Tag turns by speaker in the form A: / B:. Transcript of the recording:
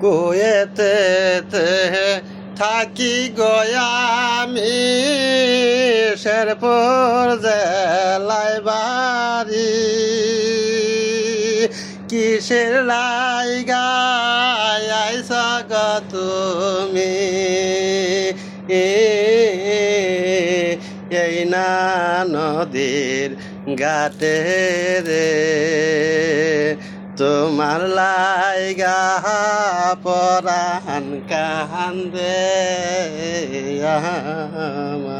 A: কুয়েতে থাকি গয়ামি শেরপুর জেলায় বাড়ি কিসের লাইগায় আইসা গো তুমি এই না নদীর ঘাটে রে তোমার লাইগা পরাণ কান্দে আমার